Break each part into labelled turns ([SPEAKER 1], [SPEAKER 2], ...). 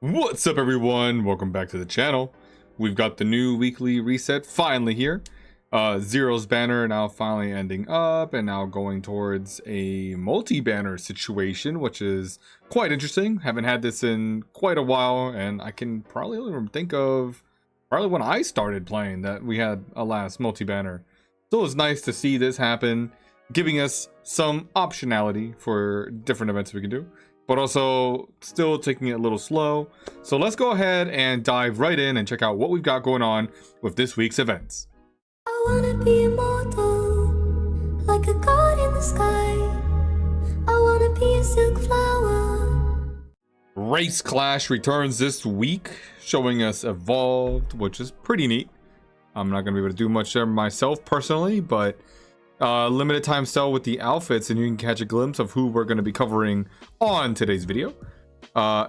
[SPEAKER 1] What's up, everyone? Welcome back to the channel. We've got the new weekly reset finally here. Zero's banner now finally ending up and now going towards a multi-banner situation, which is quite interesting. Haven't had this in quite a while, and I can probably only think of probably when I started playing that we had a last multi-banner. So it's nice to see this happen, giving us some optionality for different events we can do, but also still taking it a little slow. So let's go ahead and dive right in and check out what we've got going on with this week's events.
[SPEAKER 2] I wanna be immortal, like a god in the sky. I wanna be a silk flower.
[SPEAKER 1] Race Clash returns this week, showing us Evolved, which is pretty neat. I'm not gonna be able to do much there myself personally, but limited time sale with the outfits, and you can catch a glimpse of who we're going to be covering on today's video.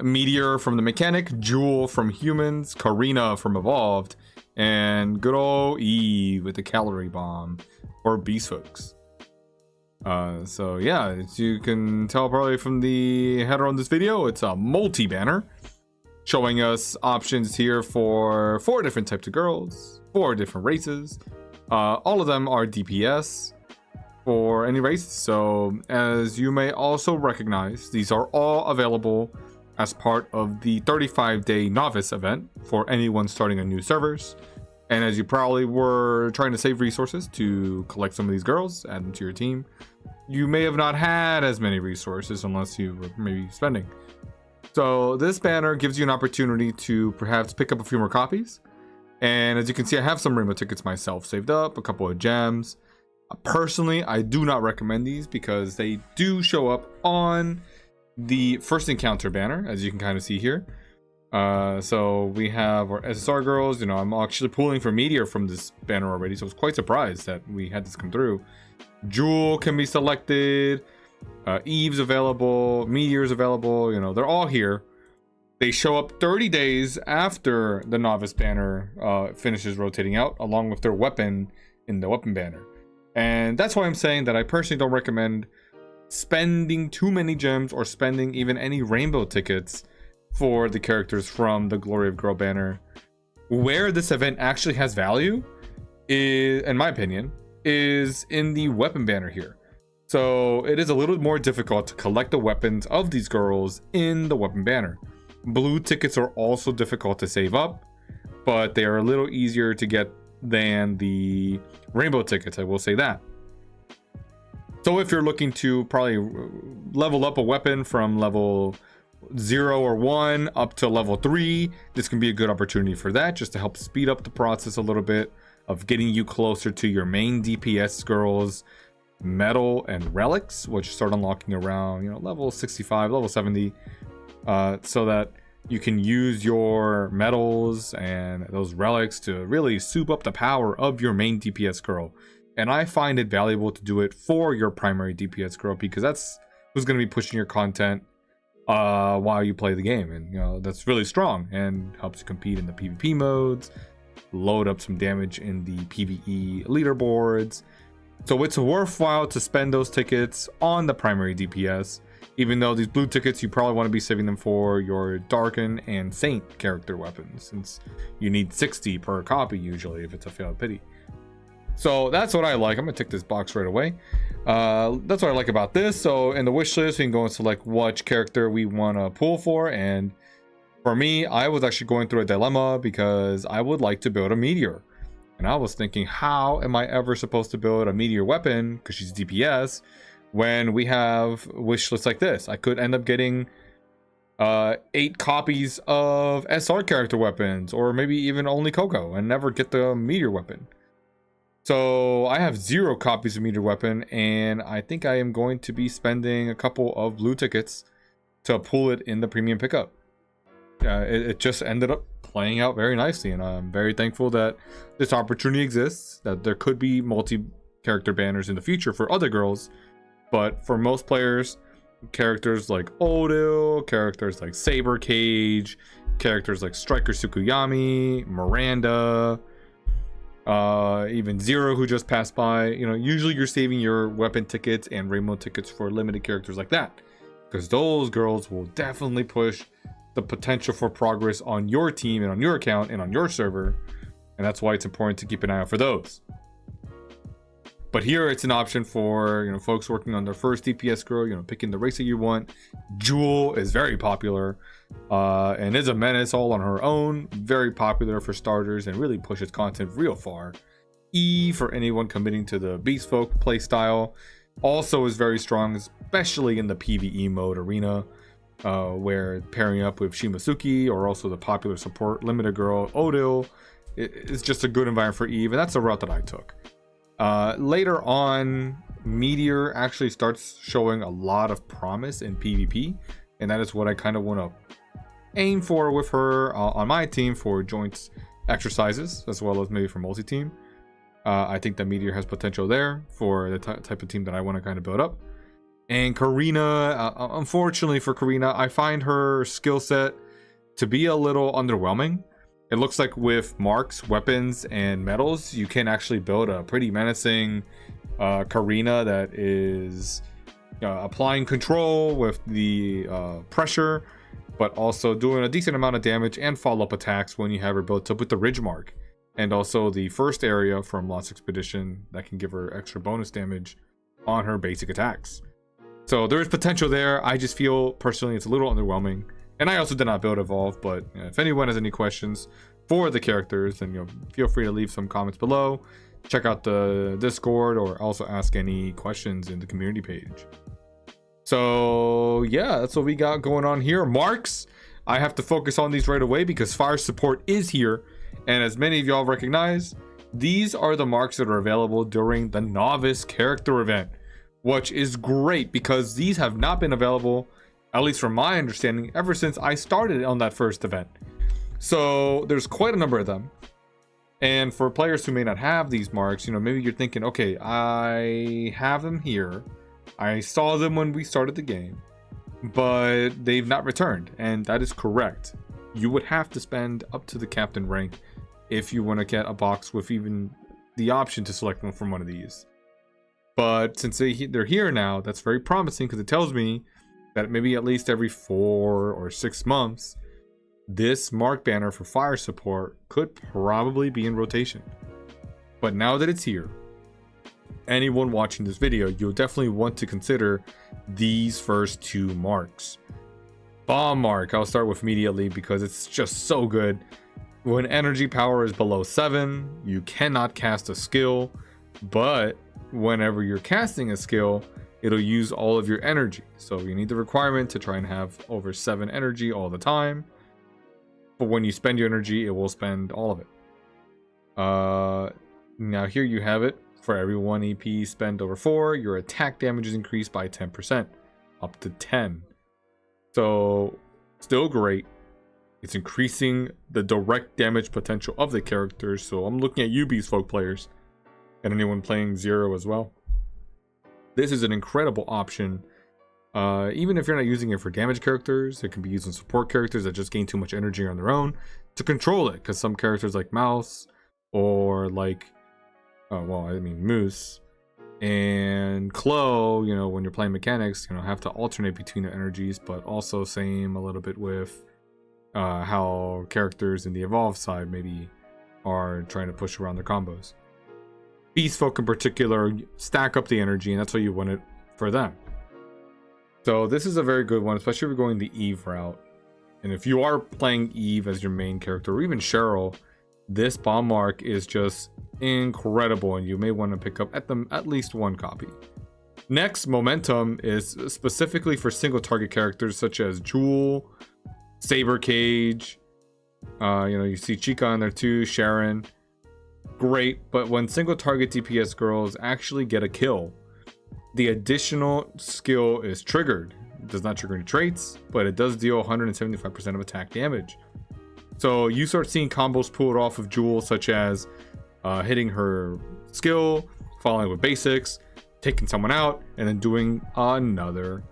[SPEAKER 1] Meteor from the Mechanic, Jewel from Humans, Karina from Evolved, and good old Eve with the Calorie Bomb for Beast folks. So yeah, as you can tell probably from the header on this video, it's a multi-banner showing us options here for 4 different types of girls, 4 different races. All of them are DPS for any race, so as you may also recognize, these are all available as part of the 35-day novice event for anyone starting on new servers. And as you probably were trying to save resources to collect some of these girls, add them to your team, you may have not had as many resources unless you were maybe spending. So this banner gives you an opportunity to perhaps pick up a few more copies. And as you can see, I have some rainbow tickets myself saved up, a couple of gems. Personally, I do not recommend these because they do show up on the first encounter banner, as you can kind of see here. So we have our SSR girls. You know, I'm actually pulling for Meteor from this banner already, so I was quite surprised that we had this come through. Jewel can be selected. Eve's available. Meteor's available. You know, they're all here. They show up 30 days after the novice banner finishes rotating out, along with their weapon in the weapon banner. And that's why I'm saying that I personally don't recommend spending too many gems or spending even any rainbow tickets for the characters from the Glory of Girl banner. Where this event actually has value is, in my opinion, is in the weapon banner here. So it is a little more difficult to collect the weapons of these girls in the weapon banner. Blue tickets are also difficult to save up, but they are a little easier to get than the rainbow tickets, I will say that. So if you're looking to probably level up a weapon from level 0 or 1 up to level 3, this can be a good opportunity for that, just to help speed up the process a little bit of getting you closer to your main DPS girls, metal and relics, which start unlocking around, you know, level 65, level 70. So that you can use your medals and those relics to really soup up the power of your main DPS girl. And I find it valuable to do it for your primary DPS girl, because that's who's going to be pushing your content while you play the game. And you know, that's really strong and helps you compete in the PvP modes, load up some damage in the PvE leaderboards. So it's worthwhile to spend those tickets on the primary DPS. Even though these blue tickets, you probably want to be saving them for your Darken and Saint character weapons, since you need 60 per copy usually if it's a failed pity. So that's what I like. I'm going to tick this box right away. That's what I like about this. So in the wish list, we can go and select which character we want to pull for. And for me, I was actually going through a dilemma because I would like to build a Meteor. And I was thinking, how am I ever supposed to build a Meteor weapon, because she's DPS, when we have wish lists like this? I could end up getting 8 copies of SR character weapons, or maybe even only Coco, and never get the Meteor weapon. So I have 0 copies of Meteor weapon, and I think I am going to be spending a couple of blue tickets to pull it in the premium pickup. It just ended up playing out very nicely, and I'm very thankful that this opportunity exists, that there could be multi-character banners in the future for other girls. But for most players, characters like Odil, characters like Saber Cage, characters like Striker Tsukuyami, Miranda, even Zero, who just passed by, you know, usually you're saving your weapon tickets and rainbow tickets for limited characters like that, because those girls will definitely push the potential for progress on your team and on your account and on your server. And that's why it's important to keep an eye out for those. But here it's an option for, you know, folks working on their first DPS girl, you know, picking the race that you want. Jewel is very popular and is a menace all on her own. Very popular for starters and really pushes content real far. E for anyone committing to the Beast Folk playstyle also is very strong, especially in the PvE mode arena, where pairing up with Shimasuki or also the popular support limited girl Odil is just a good environment for Eve, and that's the route that I took. Later on, Meteor actually starts showing a lot of promise in PvP, and that is what I kind of want to aim for with her on my team for joint exercises, as well as maybe for multi-team. I think that Meteor has potential there for the type of team that I want to kind of build up. And Karina, unfortunately for Karina, I find her skill set to be a little underwhelming. It looks like with marks, weapons, and medals, you can actually build a pretty menacing Karina that is applying control with the pressure, but also doing a decent amount of damage and follow-up attacks when you have her built up with the Ridge Mark. And also the first area from Lost Expedition that can give her extra bonus damage on her basic attacks. So there is potential there. I just feel personally it's a little underwhelming. And I also did not build Evolve, but if anyone has any questions for the characters, then feel free to leave some comments below. Check out the Discord or also ask any questions in the community page. So yeah, that's what we got going on here. Marks, I have to focus on these right away because fire support is here. And as many of y'all recognize, these are the marks that are available during the novice character event, which is great because these have not been available, at least from my understanding, ever since I started on that first event. So there's quite a number of them. And for players who may not have these marks, maybe you're thinking, okay, I have them here. I saw them when we started the game, but they've not returned. And that is correct. You would have to spend up to the captain rank if you want to get a box with even the option to select one from one of these. But since they're here now, that's very promising because it tells me that maybe at least every 4 or 6 months, this mark banner for fire support could probably be in rotation. But now that it's here, anyone watching this video, you'll definitely want to consider these first 2 marks. Bomb mark, I'll start with immediately because it's just so good. When energy power is below 7, you cannot cast a skill, but whenever you're casting a skill, it'll use all of your energy. So you need the requirement to try and have over 7 energy all the time. But when you spend your energy, it will spend all of it. Now here you have it. For every 1 EP spent over 4, your attack damage is increased by 10%, up to 10. So still great. It's increasing the direct damage potential of the characters. So I'm looking at you Beast Folk players and anyone playing Zero as well. This is an incredible option. Even if you're not using it for damage characters, it can be used on support characters that just gain too much energy on their own to control it. Because some characters like Mouse or like, Moose and Chloe, when you're playing mechanics, have to alternate between their energies, but also same a little bit with how characters in the Evolve side maybe are trying to push around their combos. Beast Folk in particular stack up the energy, and that's what you want it for them. So this is a very good one, especially if you're going the Eve route. And if you are playing Eve as your main character, or even Cheryl, this bomb mark is just incredible, and you may want to pick up at least 1 copy. Next, momentum is specifically for single target characters such as Jewel, Saber Cage. You see Chica in there too, Sharon. Great, but when single target DPS girls actually get a kill, the additional skill is triggered. It does not trigger any traits, but it does deal 175% of attack damage. So you start seeing combos pulled off of Jewel, such as hitting her skill, following with basics, taking someone out, and then doing another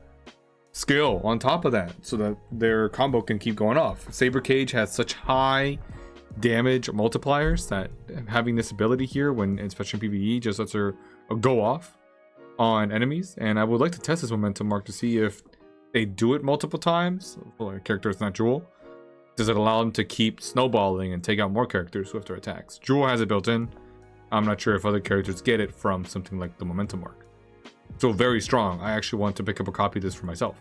[SPEAKER 1] skill on top of that so that their combo can keep going off. Saber Cage has such high damage multipliers that having this ability here, when especially in PvE, just lets her go off on enemies. And I would like to test this momentum mark to see if they do it multiple times for a character that's not Jewel, Does it allow them to keep snowballing and take out more characters with their attacks? Jewel has it built in. I'm not sure if other characters get it from something like the momentum mark. So very strong. I actually want to pick up a copy of this for myself.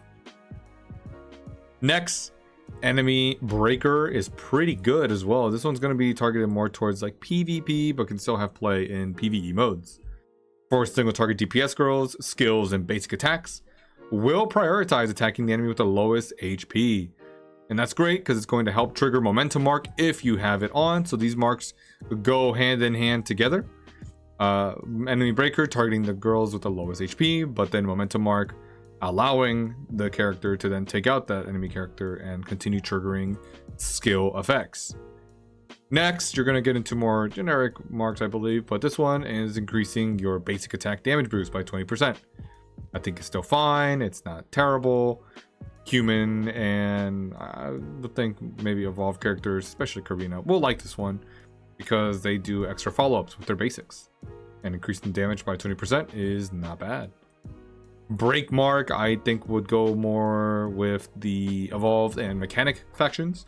[SPEAKER 1] Next, enemy breaker is pretty good as well. This one's going to be targeted more towards like PvP, but can still have play in PvE modes. For single target DPS girls, skills and basic attacks will prioritize attacking the enemy with the lowest HP. And that's great because it's going to help trigger momentum mark if you have it on. So these marks go hand in hand together. Enemy breaker targeting the girls with the lowest HP, but then momentum mark allowing the character to then take out that enemy character and continue triggering skill effects. Next, you're going to get into more generic marks, I believe, but this one is increasing your basic attack damage boost by 20%. I think it's still fine. It's not terrible. Human and I would think maybe evolved characters, especially Karina, will like this one because they do extra follow-ups with their basics. And increasing damage by 20% is not bad. Break mark, I think, would go more with the evolved and mechanic factions,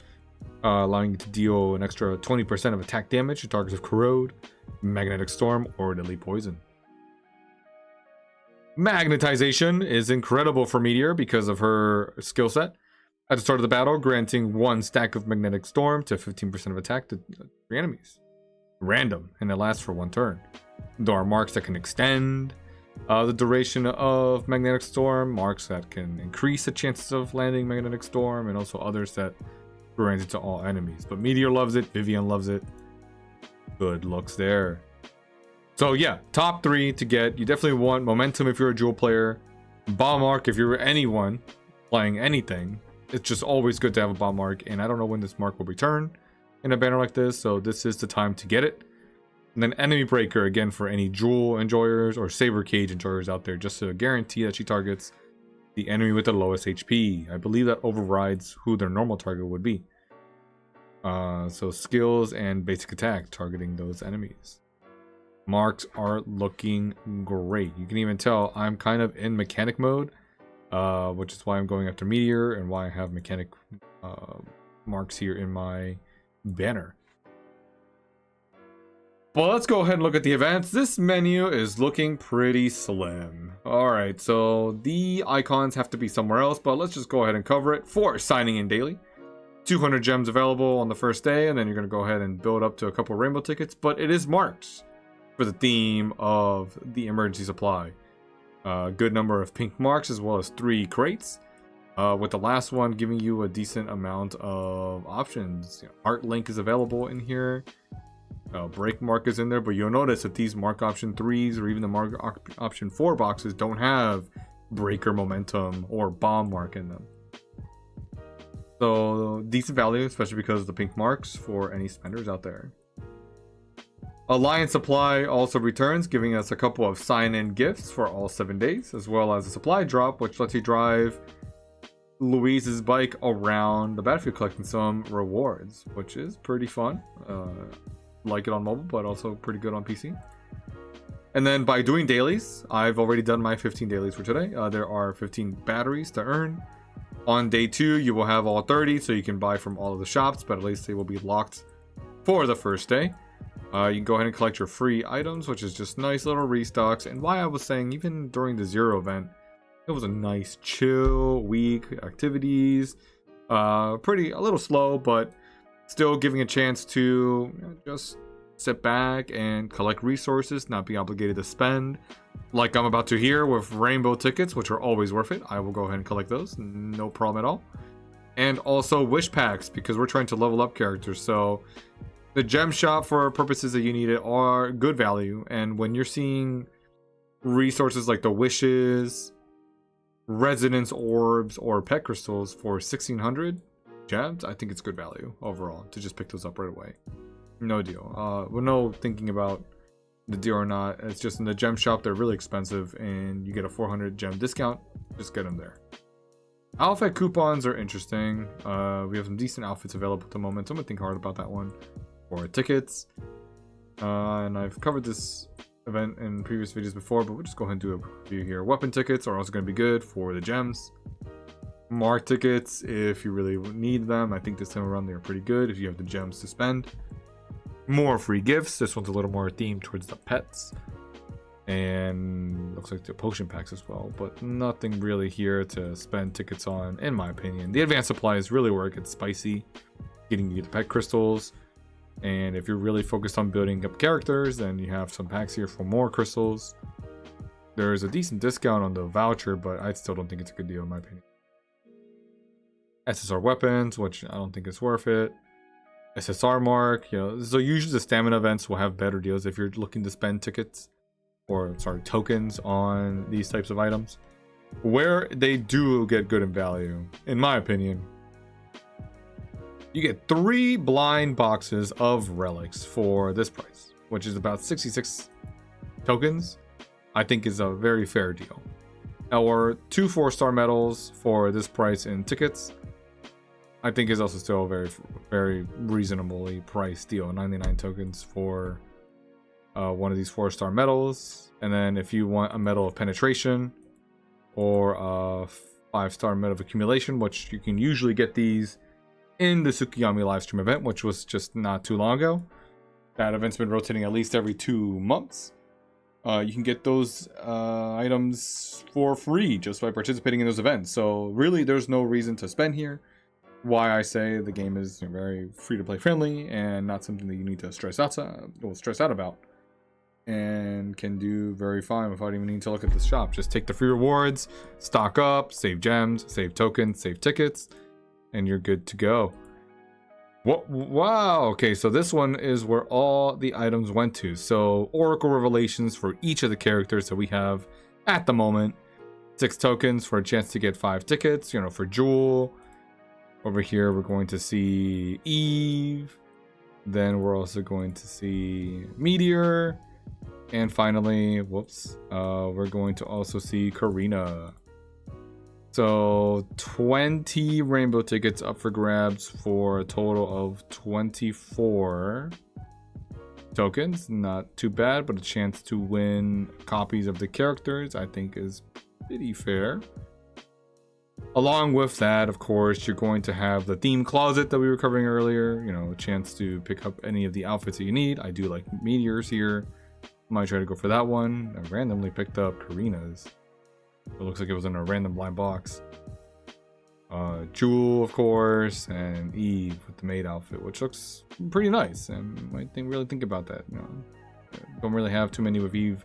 [SPEAKER 1] allowing you to deal an extra 20% of attack damage to targets of corrode, magnetic storm, or deadly poison. Magnetization is incredible for Meteor because of her skill set. At the start of the battle, granting 1 stack of magnetic storm to 15% of attack to 3 enemies. Random, and it lasts for 1 turn. There are marks that can extend the duration of magnetic storm, marks that can increase the chances of landing magnetic storm, and also others that grant it to all enemies. But Meteor loves it, Vivian loves it. Good looks there. So yeah, top 3 to get. You definitely want momentum if you're a Jewel player. Bomb mark if you're anyone playing anything. It's just always good to have a bomb mark, and I don't know when this mark will return in a banner like this, so this is the time to get it. And then enemy breaker again for any Jewel enjoyers or Saber Cage enjoyers out there, just to guarantee that she targets the enemy with the lowest HP. I believe that overrides who their normal target would be. So skills and basic attack targeting those enemies. Marks are looking great. You can even tell I'm kind of in mechanic mode, which is why I'm going after Meteor and why I have mechanic marks here in my banner. Well, let's go ahead and look at the events. This menu is looking pretty slim. Alright, so the icons have to be somewhere else, but let's just go ahead and cover it. For signing in daily, 200 gems available on the first day, and then you're going to go ahead and build up to a couple rainbow tickets, but it is marked for the theme of the emergency supply. Good number of pink marks as well as 3 crates, with the last one giving you a decent amount of options. Art link is available in here. Break mark is in there, but you'll notice that these mark option 3s or even the mark option 4 boxes don't have breaker momentum or bomb mark in them. So decent value, especially because of the pink marks for any spenders out there. Alliance supply also returns, giving us a couple of sign-in gifts for all 7 days, as well as a supply drop, which lets you drive Louise's bike around the battlefield collecting some rewards, which is pretty fun. Like it on mobile, but also pretty good on PC. And then by doing dailies, I've already done my 15 dailies for today. There are 15 batteries to earn. On day 2, you will have all 30, so you can buy from all of the shops, but at least they will be locked for the first day. You can go ahead and collect your free items, which is just nice little restocks. And why I was saying, even during the 0 event, it was a nice chill week, activities, a little slow, but still giving a chance to just sit back and collect resources, not be obligated to spend like I'm about to here with rainbow tickets, which are always worth it. I will go ahead and collect those, no problem at all. And also wish packs, because we're trying to level up characters. So the gem shop, for purposes that you need it, are good value. And when you're seeing resources like the wishes, resonance orbs, or pet crystals for 1600 gems, I think it's good value overall to just pick those up right away. No deal. We're no thinking about the deal or not. It's just in the gem shop, they're really expensive, and you get a 400 gem discount. Just get them there. Outfit coupons are interesting. We have some decent outfits available at the moment, so I'm gonna think hard about that one. For tickets, and I've covered this event in previous videos before, but we'll just go ahead and do a review here. Weapon tickets are also going to be good for the gems. Mark tickets if you really need them. I think this time around they're pretty good if you have the gems to spend. More free gifts. This one's a little more themed towards the pets. And looks like the potion packs as well, but nothing really here to spend tickets on, in my opinion. The advanced supplies really work. It's spicy, getting you the pet crystals. And if you're really focused on building up characters, then you have some packs here for more crystals. There's a decent discount on the voucher, but I still don't think it's a good deal in my opinion. SSR weapons, which I don't think is worth it. SSR mark, so usually the stamina events will have better deals if you're looking to spend tickets, or sorry, tokens on these types of items. Where they do get good in value, in my opinion, you get 3 blind boxes of relics for this price, which is about 66 tokens. I think is a very fair deal. Or 2 4-star medals for this price in tickets, I think is also still a very, very reasonably priced deal. 99 tokens for one of these 4-star medals. And then if you want a medal of penetration or a 5-star medal of accumulation, which you can usually get these in the Tsukiyami livestream event, which was just not too long ago. That event's been rotating at least every 2 months. You can get those items for free just by participating in those events. So really, there's no reason to spend here. Why I say the game is very free-to-play friendly and not something that you need to stress out about. And can do very fine without even needing to look at the shop. Just take the free rewards, stock up, save gems, save tokens, save tickets, and you're good to go. Wow, okay, so this one is where all the items went to. So Oracle Revelations for each of the characters that we have at the moment. 6 tokens for a chance to get 5 tickets, for Jewel. Over here we're going to see Eve. Then we're also going to see Meteor. And finally, we're going to also see Karina. So 20 rainbow tickets up for grabs for a total of 24 tokens. Not too bad, but a chance to win copies of the characters I think is pretty fair. Along with that, of course, you're going to have the theme closet that we were covering earlier. A chance to pick up any of the outfits that you need. I do like Meteors here. Might try to go for that one. I randomly picked up Karina's. It looks like it was in a random blind box. Jewel, of course, and Eve with the maid outfit, which looks pretty nice. And might really think about that. Don't really have too many with Eve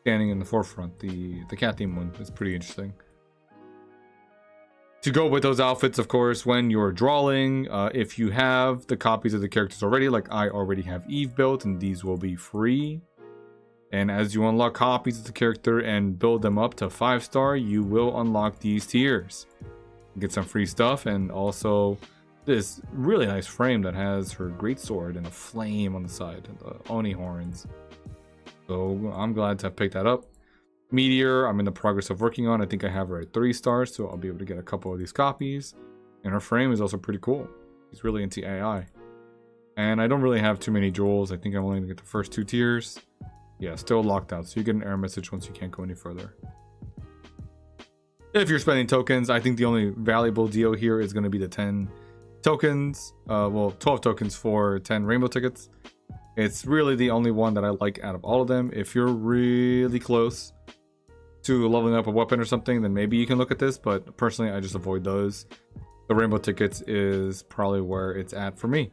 [SPEAKER 1] standing in the forefront. The cat theme one is pretty interesting. To go with those outfits, of course, when you're drawing, if you have the copies of the characters already, like I already have Eve built, and these will be free. And as you unlock copies of the character and build them up to 5-star, you will unlock these tiers. Get some free stuff, and also this really nice frame that has her greatsword and a flame on the side, and the Oni horns. So I'm glad to have picked that up. Meteor, I'm in the progress of working on. I think I have her at 3 stars, so I'll be able to get a couple of these copies. And her frame is also pretty cool. He's really into AI. And I don't really have too many jewels. I think I'm only going to get the first 2 tiers. Yeah, still locked out, so you get an error message once you can't go any further. If you're spending tokens, I think the only valuable deal here is going to be the 10 tokens. 12 tokens for 10 rainbow tickets. It's really the only one that I like out of all of them. If you're really close to leveling up a weapon or something, then maybe you can look at this, but personally I just avoid those. The rainbow tickets is probably where it's at for me.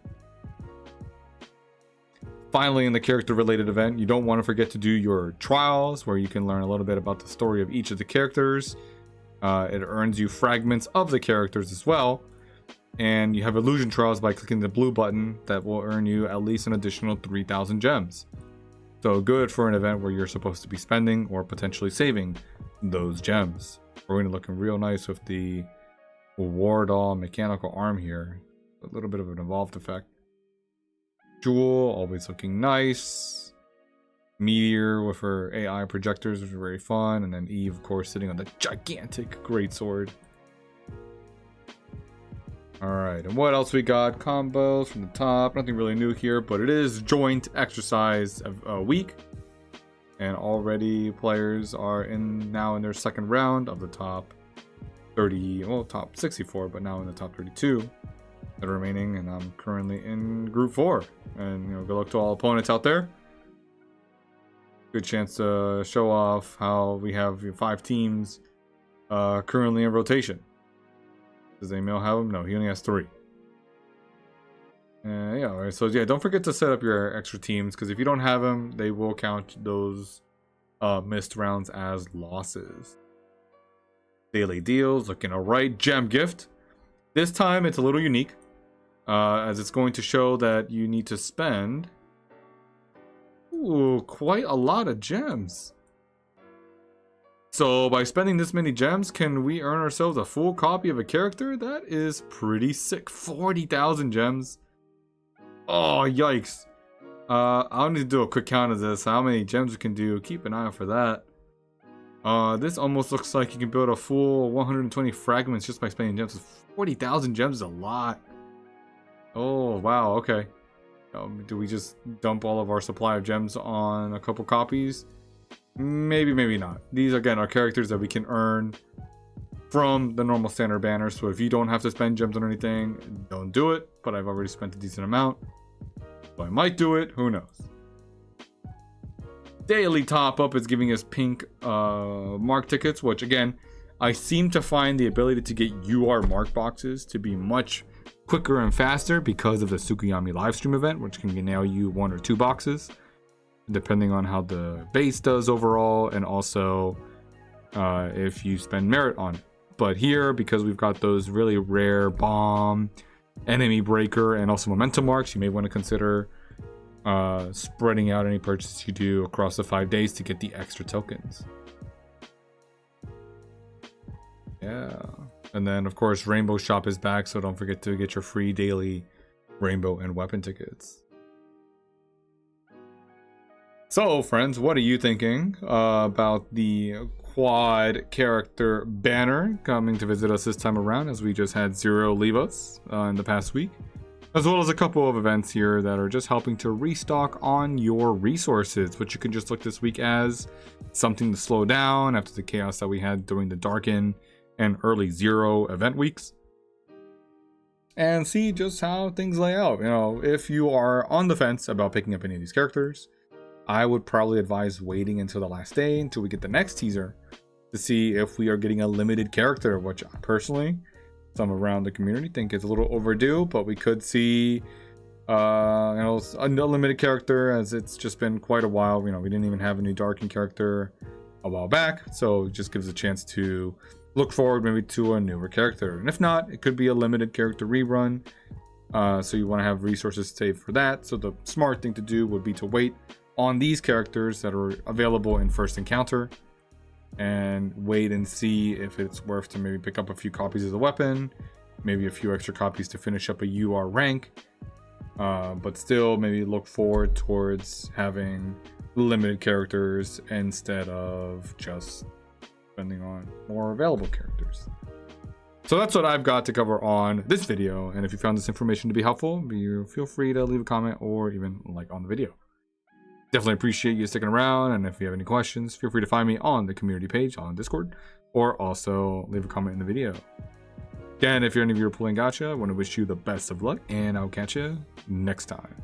[SPEAKER 1] Finally, in the character related event, you don't want to forget to do your trials, where you can learn a little bit about the story of each of the characters. It earns you fragments of the characters as well, and you have illusion trials by clicking the blue button that will earn you at least an additional 3,000 gems. So good for an event where you're supposed to be spending or potentially saving those gems. We're going to look real nice with the War Doll mechanical arm here. A little bit of an evolved effect. Jewel, always looking nice. Meteor with her AI projectors, which are very fun. And then Eve, of course, sitting on the gigantic greatsword. Alright, and what else we got? Combos from the top. Nothing really new here, but it is joint exercise week. And already players are now in their second round of the top top 64, but now in the top 32 that are remaining, and I'm currently in Group 4. And good luck to all opponents out there. Good chance to show off how we have 5 teams currently in rotation. Does Emil have them? No, he only has 3. So don't forget to set up your extra teams, because if you don't have them, they will count those missed rounds as losses. Daily deals looking alright. Gem gift. This time it's a little unique, as it's going to show that you need to spend quite a lot of gems. So by spending this many gems, can we earn ourselves a full copy of a character? That is pretty sick. 40,000 gems. Oh, yikes. I'll need to do a quick count of this. How many gems we can do. Keep an eye out for that. This almost looks like you can build a full 120 fragments just by spending gems. 40,000 gems is a lot. Oh, wow. Okay. Do we just dump all of our supply of gems on a couple copies? Maybe, maybe not. These, again, are characters that we can earn from the normal standard banner. So if you don't have to spend gems on anything, don't do it. But I've already spent a decent amount, so I might do it. Who knows? Daily top up is giving us pink mark tickets, which again, I seem to find the ability to get UR mark boxes to be much quicker and faster because of the Tsukiyami livestream event, which can nail you 1 or 2 boxes depending on how the base does overall, and also if you spend merit on it. But here, because we've got those really rare bomb, enemy breaker, and also momentum marks, you may want to consider spreading out any purchases you do across the 5 days to get the extra tokens. Yeah. And then of course Rainbow Shop is back, so don't forget to get your free daily rainbow and weapon tickets. So friends, what are you thinking about the quad character banner coming to visit us this time around, as we just had Zero leave us in the past week, as well as a couple of events here that are just helping to restock on your resources, which you can just look this week as something to slow down after the chaos that we had during the Darken and early Zero event weeks, and see just how things lay out. If you are on the fence about picking up any of these characters, I would probably advise waiting until the last day, until we get the next teaser, to see if we are getting a limited character, which I personally, some around the community, think is a little overdue. But we could see a limited character, as it's just been quite a while. We didn't even have a new Darken character a while back, so it just gives a chance to look forward maybe to a newer character. And if not, it could be a limited character rerun, so you want to have resources saved for that. So the smart thing to do would be to wait on these characters that are available in first encounter, and wait and see if it's worth to maybe pick up a few copies of the weapon, maybe a few extra copies to finish up a UR rank, but still maybe look forward towards having limited characters instead of just spending on more available characters. So that's what I've got to cover on this video, and if you found this information to be helpful, feel free to leave a comment or even like on the video. Definitely appreciate you sticking around, and if you have any questions, feel free to find me on the community page on Discord, or also leave a comment in the video. Again, if you're any of you are pulling gacha, I want to wish you the best of luck, and I'll catch you next time.